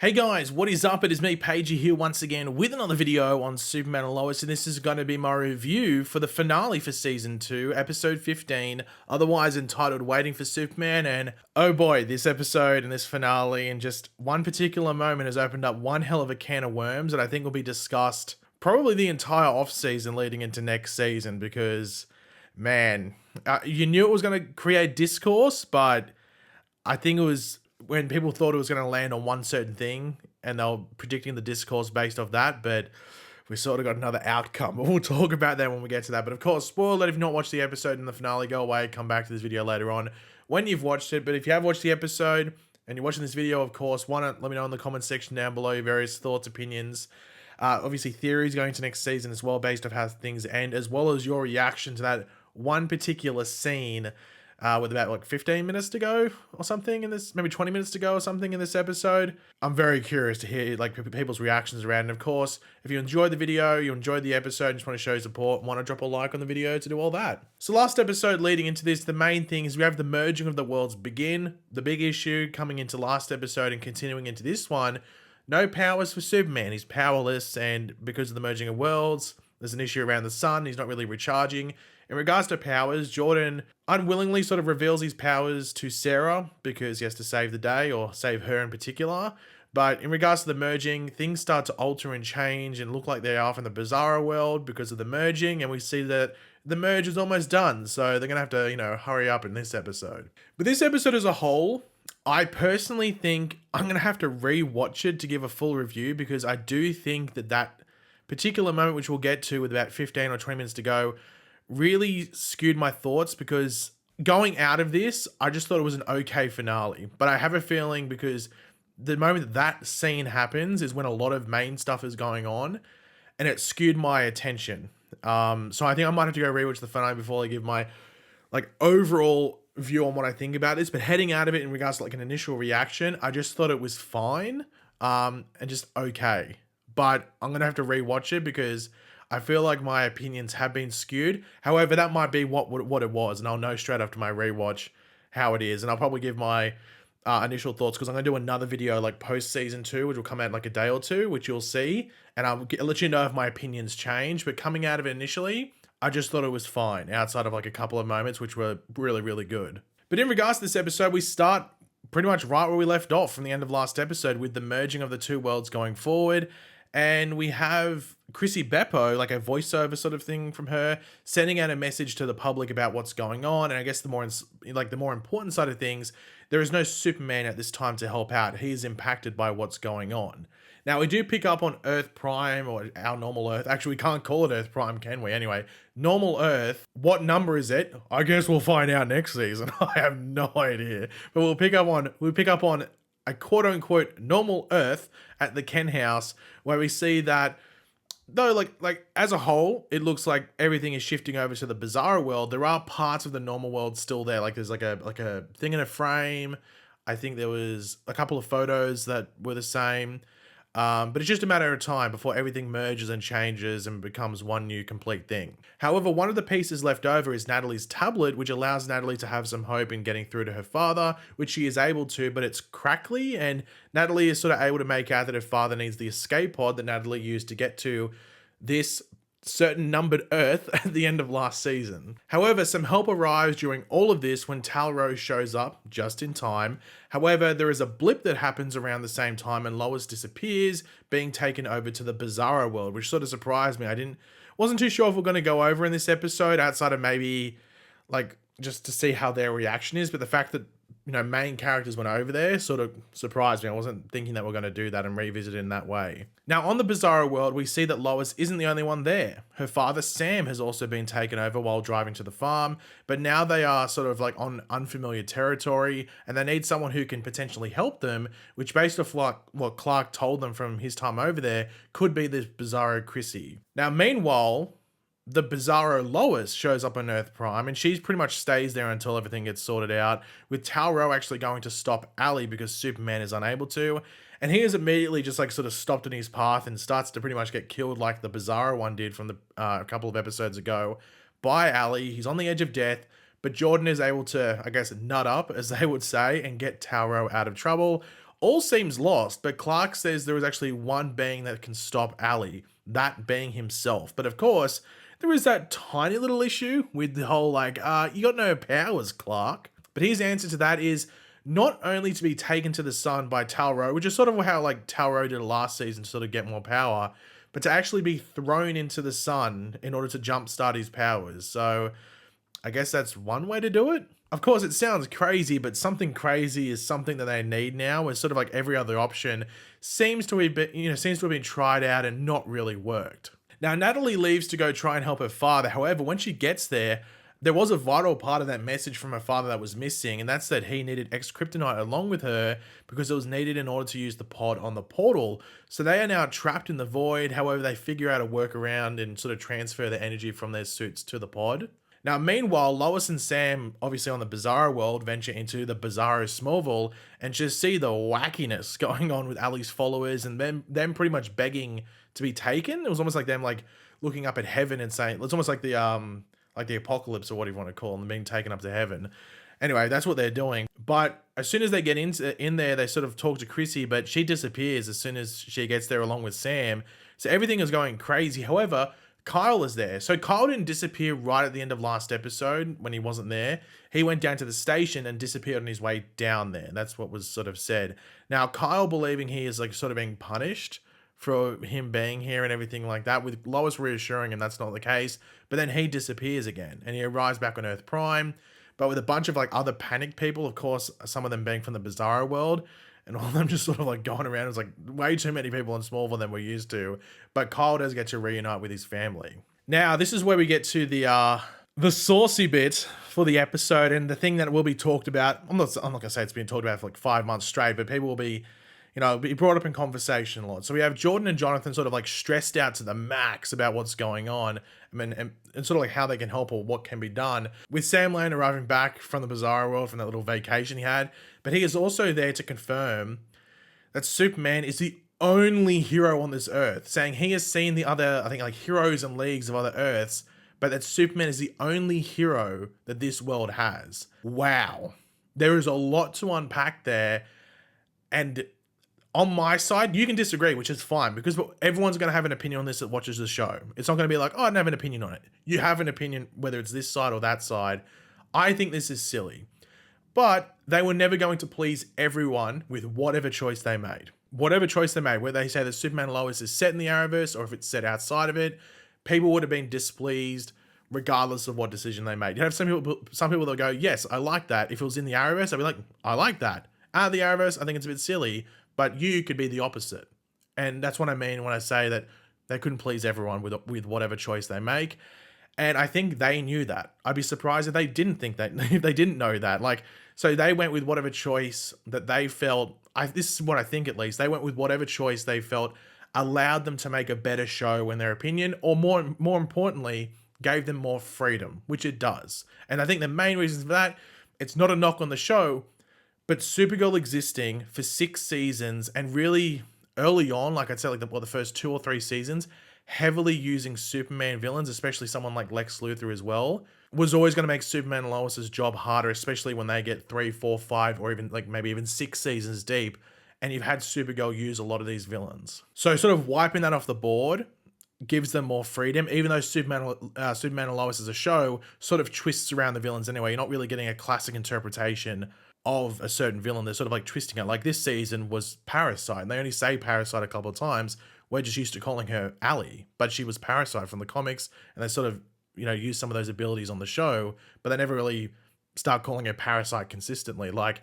Hey guys, what is up? It is me, Pagey, here once again with another video on Superman and Lois, and this is going to be my review for the finale for Season 2, Episode 15, otherwise entitled Waiting for Superman, and oh boy, this episode and this finale and just one particular moment has opened up one hell of a can of worms that I think will be discussed probably the entire off-season leading into next season because, man, you knew it was going to create discourse, but I think it was when people thought it was going to land on one certain thing and they were predicting the discourse based off that, but we sort of got another outcome. But we'll talk about that when we get to that. But of course, spoiler alert, if you've not watched the episode in the finale, go away, come back to this video later on when you've watched it. But if you have watched the episode and you're watching this video, of course, why not let me know in the comment section down below your various thoughts, opinions, obviously theories going to next season as well based off how things end, as well as your reaction to that one particular scene with about like 15 minutes to go or something in this, maybe 20 minutes to go or something in this episode. I'm very curious to hear like people's reactions around. And of course, if you enjoyed the video, you enjoyed the episode, and just want to show your support, want to drop a like on the video to do all that. So last episode leading into this, the main thing is we have the merging of the worlds begin. The big issue coming into last episode and continuing into this one, no powers for Superman. He's powerless, and because of the merging of worlds, there's an issue around the sun. He's not really recharging. In regards to powers, Jordan unwillingly sort of reveals his powers to Sarah because he has to save the day, or save her in particular. But in regards to the merging, things start to alter and change and look like they are from the Bizarro world because of the merging, and we see that the merge is almost done, so they're going to have to, hurry up in this episode. But this episode as a whole, I personally think I'm going to have to re-watch it to give a full review, because I do think that particular moment, which we'll get to with about 15 or 20 minutes to go, really skewed my thoughts, because going out of this, I just thought it was an okay finale. But I have a feeling because the moment that scene happens is when a lot of main stuff is going on, and it skewed my attention. So I think I might have to go rewatch the finale before I give my overall view on what I think about this. But heading out of it in regards to an initial reaction, I just thought it was fine, and just okay. But I'm gonna have to rewatch it because I feel like my opinions have been skewed. However, that might be what it was, and I'll know straight after my rewatch how it is. And I'll probably give my initial thoughts, because I'm going to do another video post season 2, which will come out in a day or two, which you'll see. And I'll let you know if my opinions change. But coming out of it initially, I just thought it was fine, outside of a couple of moments, which were really, really good. But in regards to this episode, we start pretty much right where we left off from the end of last episode, with the merging of the two worlds going forward. And we have Chrissy Beppo, a voiceover sort of thing from her, sending out a message to the public about what's going on. And I guess the more important side of things, there is no Superman at this time to help out. He is impacted by what's going on. Now, we do pick up on Earth Prime, or our normal Earth. Actually, we can't call it Earth Prime, can we? Anyway, normal Earth. What number is it? I guess we'll find out next season. I have no idea. But we'll pick up on a quote-unquote normal Earth at the Ken house, where we see that though as a whole it looks like everything is shifting over to the Bizarro world, there are parts of the normal world still there. There's a thing in a frame. I think there was a couple of photos that were the same. But it's just a matter of time before everything merges and changes and becomes one new complete thing. However, one of the pieces left over is Natalie's tablet, which allows Natalie to have some hope in getting through to her father, which she is able to, but it's crackly, and Natalie is sort of able to make out that her father needs the escape pod that Natalie used to get to this certain numbered Earth at the end of last season. However, some help arrives during all of this when Tal-Rose shows up just in time. However, there is a blip that happens around the same time, and Lois disappears, being taken over to the Bizarro world, which sort of surprised me. Wasn't too sure if we're going to go over in this episode, outside of maybe just to see how their reaction is. But the fact that main characters went over there sort of surprised me. I wasn't thinking that we're going to do that and revisit it in that way. Now, on the Bizarro world, we see that Lois isn't the only one there. Her father, Sam, has also been taken over while driving to the farm, but now they are sort of on unfamiliar territory, and they need someone who can potentially help them, which, based off what Clark told them from his time over there, could be this Bizarro Chrissy. Now, meanwhile, the Bizarro Lois shows up on Earth Prime, and she pretty much stays there until everything gets sorted out, with Tal-Rose actually going to stop Ali because Superman is unable to, and he is immediately just sort of stopped in his path and starts to pretty much get killed like the Bizarro one did from a couple of episodes ago by Ali. He's on the edge of death, but Jordan is able to, I guess, nut up, as they would say, and get Tal-Rose out of trouble. all seems lost, but Clark says there is actually one being that can stop Ali, that being himself. But of course, there is that tiny little issue with the whole like, you got no powers, Clark. But his answer to that is not only to be taken to the sun by Talro, which is sort of how like Talro did last season to sort of get more power, but to actually be thrown into the sun in order to jumpstart his powers. So I guess that's one way to do it. Of course, it sounds crazy, but something crazy is something that they need now. It's sort of like every other option seems to have been tried out and not really worked. Now, Natalie leaves to go try and help her father. However, when she gets there was a vital part of that message from her father that was missing, and that's that he needed X-Kryptonite along with her because it was needed in order to use the pod on the portal. So they are now trapped in the void. However, they figure out a workaround and sort of transfer the energy from their suits to the pod. Now, meanwhile, Lois and Sam, obviously on the Bizarro world, venture into the Bizarro Smallville and just see the wackiness going on with Ali's followers and them pretty much begging to be taken. It was almost like them like looking up at heaven and saying, it's almost like the apocalypse or what you want to call them, being taken up to heaven. Anyway, that's what they're doing. But as soon as they get in there, they sort of talk to Chrissy, but she disappears as soon as she gets there along with Sam. So everything is going crazy. However, Kyle is there. So Kyle didn't disappear right at the end of last episode when he wasn't there. He went down to the station and disappeared on his way down there. That's what was sort of said. Now, Kyle believing he is like sort of being punished for him being here and everything like that, with Lois reassuring him that's not the case. But then he disappears again and he arrives back on Earth Prime, but with a bunch of like other panicked people, of course, some of them being from the Bizarro world. And all of them just sort of like going around. It's like way too many people in Smallville than we're used to. But Kyle does get to reunite with his family. Now, this is where we get to the saucy bit for the episode, and the thing that will be talked about. I'm not gonna say it's been talked about for like 5 months straight, but people will be, be brought up in conversation a lot. So we have Jordan and Jonathan sort of like stressed out to the max about what's going on. And sort of like how they can help or what can be done. With Sam Lane arriving back from the Bizarro world from that little vacation he had. But he is also there to confirm that Superman is the only hero on this Earth, saying he has seen the other, I think like heroes and leagues of other Earths, but that Superman is the only hero that this world has. Wow. There is a lot to unpack there. And on my side, you can disagree, which is fine, because everyone's going to have an opinion on this that watches the show. It's not going to be like, oh, I don't have an opinion on it. You have an opinion, whether it's this side or that side. I think this is silly. But they were never going to please everyone with whatever choice they made. Whatever choice they made, whether they say that Superman and Lois is set in the Arrowverse or if it's set outside of it, people would have been displeased regardless of what decision they made. You have some people that go, yes, I like that. If it was in the Arrowverse, I'd be like, I like that. Out of the Arrowverse, I think it's a bit silly. But you could be the opposite. And that's what I mean when I say that they couldn't please everyone with whatever choice they make. And I think they knew that. I'd be surprised if they didn't think that, if they didn't know that. Like, so they went with whatever choice that they felt, this is what I think at least, they went with whatever choice they felt allowed them to make a better show in their opinion, or more importantly, gave them more freedom, which it does. And I think the main reasons for that, it's not a knock on the show, but Supergirl existing for 6 seasons and really early on, like I'd say like the first 2 or 3 seasons, heavily using Superman villains, especially someone like Lex Luthor as well, was always going to make Superman and Lois's job harder, especially when they get 3, 4, 5, or even like maybe even 6 seasons deep, and you've had Supergirl use a lot of these villains. So sort of wiping that off the board gives them more freedom, even though Superman and Lois as a show sort of twists around the villains anyway. You're not really getting a classic interpretation of a certain villain. They're sort of like twisting it. Like this season was Parasite, and they only say Parasite a couple of times. We're just used to calling her Ali, but she was Parasite from the comics, and they sort of, use some of those abilities on the show, but they never really start calling her Parasite consistently, like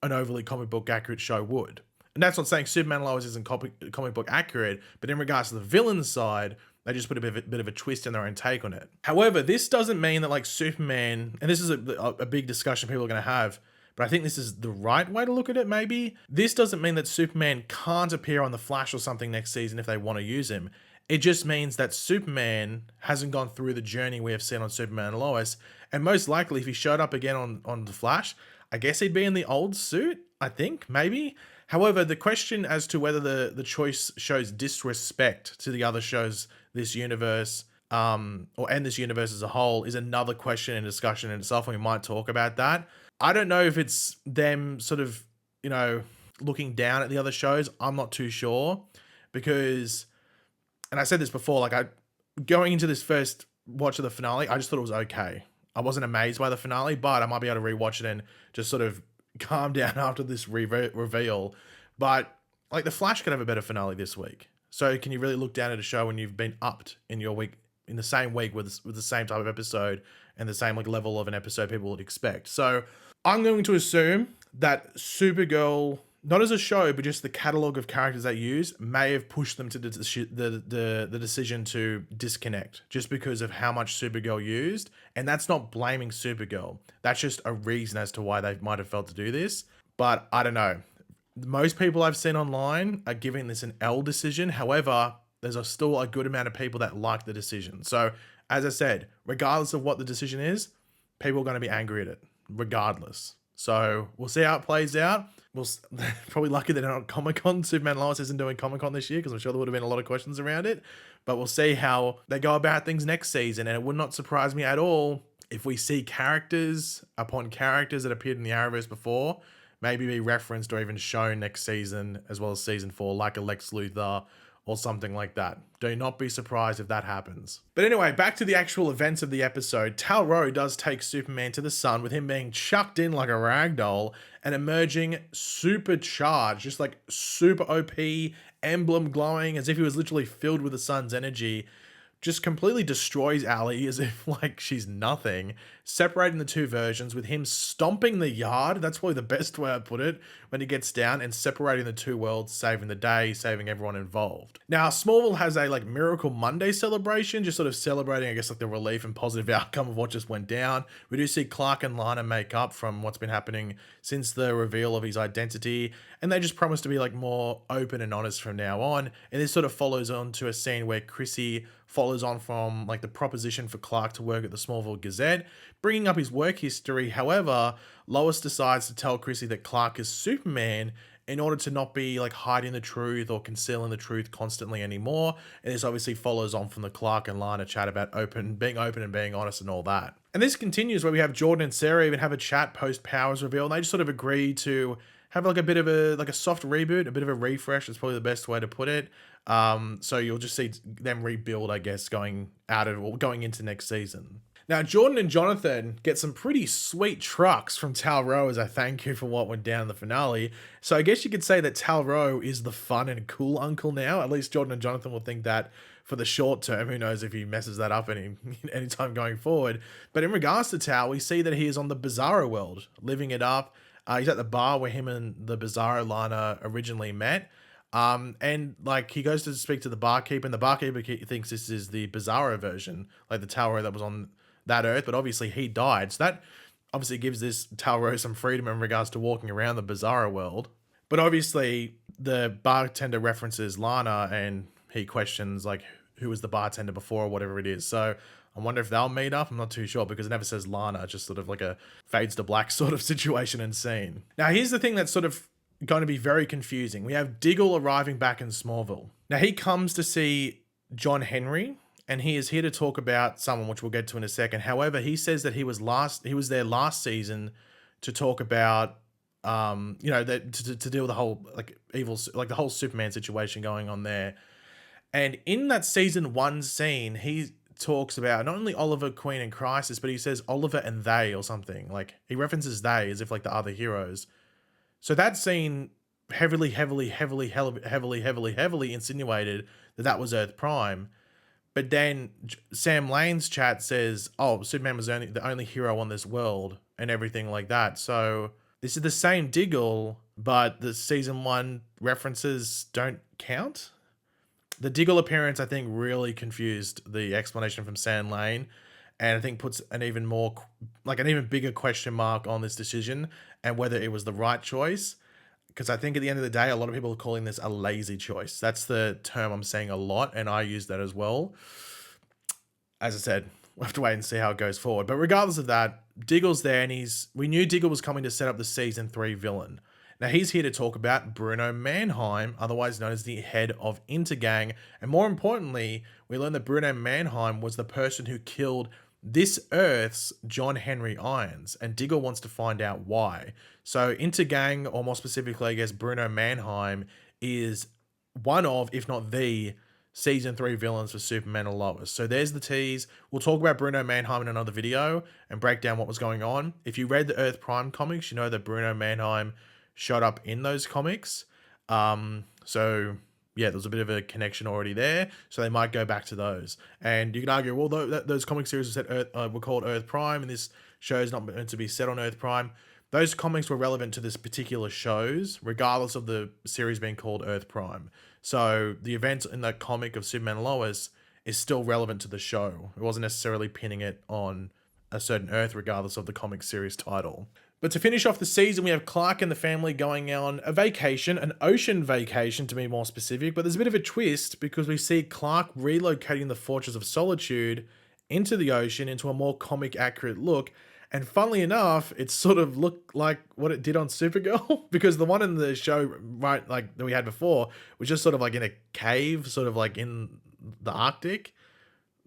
an overly comic book accurate show would. And that's not saying Superman and Lois isn't comic book accurate, but in regards to the villain side, they just put a bit of a twist in their own take on it. However, this doesn't mean that like Superman, and this is a big discussion people are going to have, but I think this is the right way to look at it, maybe. This doesn't mean that Superman can't appear on The Flash or something next season if they want to use him. It just means that Superman hasn't gone through the journey we have seen on Superman and Lois. And most likely, if he showed up again on The Flash, I guess he'd be in the old suit, I think, maybe. However, the question as to whether the choice shows disrespect to the other shows this universe, and this universe as a whole, is another question and discussion in itself, and we might talk about that. I don't know if it's them sort of, looking down at the other shows, I'm not too sure, because, and I said this before, like going into this first watch of the finale, I just thought it was okay. I wasn't amazed by the finale, but I might be able to rewatch it and just sort of calm down after this reveal. But like The Flash could have a better finale this week. So can you really look down at a show when you've been upped in your week, in the same week with the same type of episode and the same like level of an episode people would expect? So I'm going to assume that Supergirl, not as a show, but just the catalog of characters they use, may have pushed them to the decision to disconnect just because of how much Supergirl used. And that's not blaming Supergirl. That's just a reason as to why they might have felt to do this. But I don't know. Most people I've seen online are giving this an L decision. However, there's still a good amount of people that like the decision. So as I said, regardless of what the decision is, people are going to be angry at it regardless. So we'll see how it plays out. Probably lucky they're not on Comic-Con. Superman Lois isn't doing Comic-Con this year because I'm sure there would have been a lot of questions around it. But we'll see how they go about things next season. And it would not surprise me at all if we see characters upon characters that appeared in the Arrowverse before maybe be referenced or even shown next season as well as season 4, like a Lex Luthor or something like that. Do not be surprised if that happens. But anyway, back to the actual events of the episode. Tal-Rho does take Superman to the sun with him being chucked in like a ragdoll and emerging supercharged, just like super OP, emblem glowing as if he was literally filled with the sun's energy. Just completely destroys Allie as if like she's nothing, separating the two versions with him stomping the yard. That's probably the best way I put it, when he gets down, and separating the two worlds, saving the day, saving everyone involved. Now, Smallville has a like Miracle Monday celebration, just sort of celebrating, I guess, like the relief and positive outcome of what just went down. We do see Clark and Lana make up from what's been happening since the reveal of his identity, and they just promise to be like more open and honest from now on. And this sort of follows on to a scene where Chrissy follows on from like the proposition for Clark to work at the Smallville Gazette, bringing up his work history. However, Lois decides to tell Chrissy that Clark is Superman in order to not be like hiding the truth or concealing the truth constantly anymore. And this obviously follows on from the Clark and Lana chat about being open and being honest and all that. And this continues where we have Jordan and Sarah even have a chat post Powers reveal, and they just sort of agree to have like a bit of a soft reboot, a bit of a refresh is probably the best way to put it. So you'll just see them rebuild, I guess, going into next season. Now, Jordan and Jonathan get some pretty sweet trucks from Tal-Rho as a thank you for what went down in the finale. So I guess you could say that Tal-Rho is the fun and cool uncle now. At least Jordan and Jonathan will think that for the short term. Who knows if he messes that up anytime going forward. But in regards to Tal, we see that he is on the Bizarro world, living it up. He's at the bar where him and the Bizarro Lana originally met. And like he goes to speak to the barkeeper, and the barkeeper thinks this is the Bizarro version, like the Tal-Rho that was on that Earth, but obviously he died. So that obviously gives this Tal-Rho some freedom in regards to walking around the Bizarro world. But obviously the bartender references Lana, and he questions like who was the bartender before or whatever it is. So I wonder if they'll meet up. I'm not too sure because it never says Lana, just sort of like a fades to black sort of situation and scene. Now, here's the thing that's sort of going to be very confusing. We have Diggle arriving back in Smallville. Now, he comes to see John Henry, and he is here to talk about someone, which we'll get to in a second. However, he says that he was there last season to talk about, that to deal with the whole like evil, like the whole Superman situation going on there. And in that season 1 scene, he talks about not only Oliver, Queen, and Crisis, but he says Oliver and they or something. Like he references they as if like the other heroes. So that scene heavily insinuated that was Earth Prime. But then Sam Lane's chat says, oh, Superman was the only hero on this world and everything like that. So this is the same Diggle, but the season 1 references don't count. The Diggle appearance, I think, really confused the explanation from Sam Lane, and I think puts an even bigger question mark on this decision and whether it was the right choice. Because I think at the end of the day, a lot of people are calling this a lazy choice. That's the term I'm saying a lot, and I use that as well. As I said, we'll have to wait and see how it goes forward. But regardless of that, Diggle's there, and we knew Diggle was coming to set up the season 3 villain. Now, he's here to talk about Bruno Mannheim, otherwise known as the head of Intergang. And more importantly, we learned that Bruno Mannheim was the person who killed this Earth's John Henry Irons, and Diggle wants to find out why. So Intergang, or more specifically, I guess Bruno Mannheim, is one of, if not the, season 3 villains for Superman and Lois. So there's the tease. We'll talk about Bruno Mannheim in another video and break down what was going on. If you read the Earth Prime comics, you know that Bruno Mannheim showed up in those comics. So yeah, there's a bit of a connection already there, so they might go back to those. And you can argue, well, those comic series were called Earth Prime, and this show is not meant to be set on Earth Prime. Those comics were relevant to this particular shows, regardless of the series being called Earth Prime. So the event in that comic of Superman and Lois is still relevant to the show. It wasn't necessarily pinning it on a certain Earth, regardless of the comic series title. But to finish off the season, we have Clark and the family going on a vacation, an ocean vacation to be more specific, but there's a bit of a twist because we see Clark relocating the Fortress of Solitude into the ocean into a more comic accurate look. And funnily enough, it sort of looked like what it did on Supergirl, because the one in the show, right, like that we had before, was just sort of like in a cave, sort of like in the Arctic,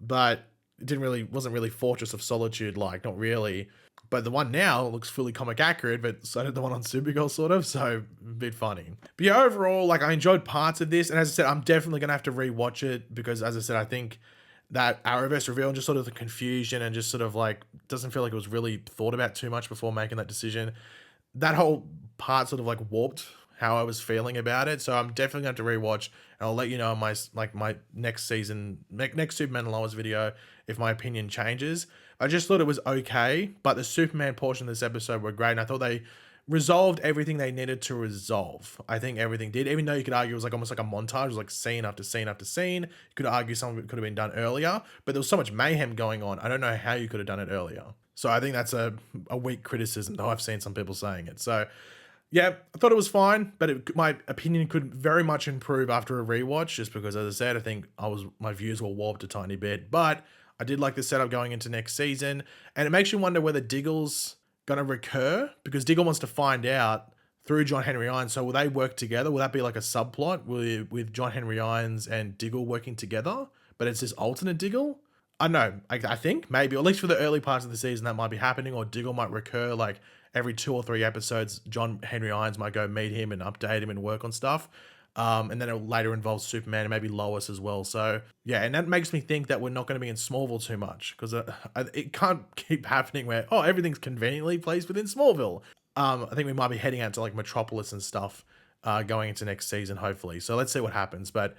but it wasn't really Fortress of Solitude like, not really. But the one now looks fully comic accurate, but so did the one on Supergirl, sort of, so a bit funny. But yeah, overall, like, I enjoyed parts of this, and as I said, I'm definitely going to have to rewatch it, because as I said, I think that Arrowverse reveal and just sort of the confusion and just sort of like, doesn't feel like it was really thought about too much before making that decision. That whole part sort of like warped how I was feeling about it, so I'm definitely going to have to rewatch, and I'll let you know in my next Superman and Lois video if my opinion changes. I just thought it was okay, but the Superman portion of this episode were great, and I thought they resolved everything they needed to resolve. I think everything did, even though you could argue it was like almost like a montage, it was like scene after scene after scene. You could argue some of it could have been done earlier, but there was so much mayhem going on. I don't know how you could have done it earlier. So I think that's a weak criticism, though I've seen some people saying it. So yeah, I thought it was fine, but my opinion could very much improve after a rewatch, just because, as I said, I think my views were warped a tiny bit, but I did like the setup going into next season, and it makes you wonder whether Diggle's going to recur, because Diggle wants to find out through John Henry Irons. So will they work together? Will that be like a subplot with John Henry Irons and Diggle working together, but it's this alternate Diggle? I don't know. I think maybe, or at least for the early parts of the season, that might be happening, or Diggle might recur like every 2 or 3 episodes. John Henry Irons might go meet him and update him and work on stuff. And then it'll later involve Superman and maybe Lois as well. So yeah, and that makes me think that we're not going to be in Smallville too much, because it can't keep happening where, oh, everything's conveniently placed within Smallville. I think we might be heading out to like Metropolis and stuff going into next season, hopefully. So let's see what happens. But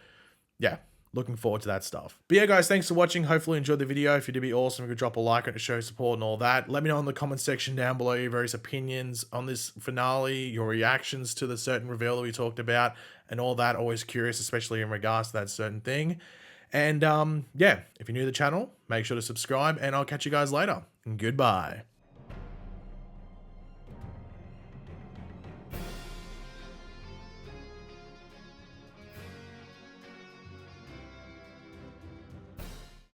yeah, looking forward to that stuff. But yeah, guys, thanks for watching. Hopefully you enjoyed the video. If you did, be awesome, you could drop a like on it to show support and all that. Let me know in the comment section down below your various opinions on this finale, your reactions to the certain reveal that we talked about and all that. Always curious, especially in regards to that certain thing. And yeah, if you're new to the channel, make sure to subscribe, and I'll catch you guys later. Goodbye.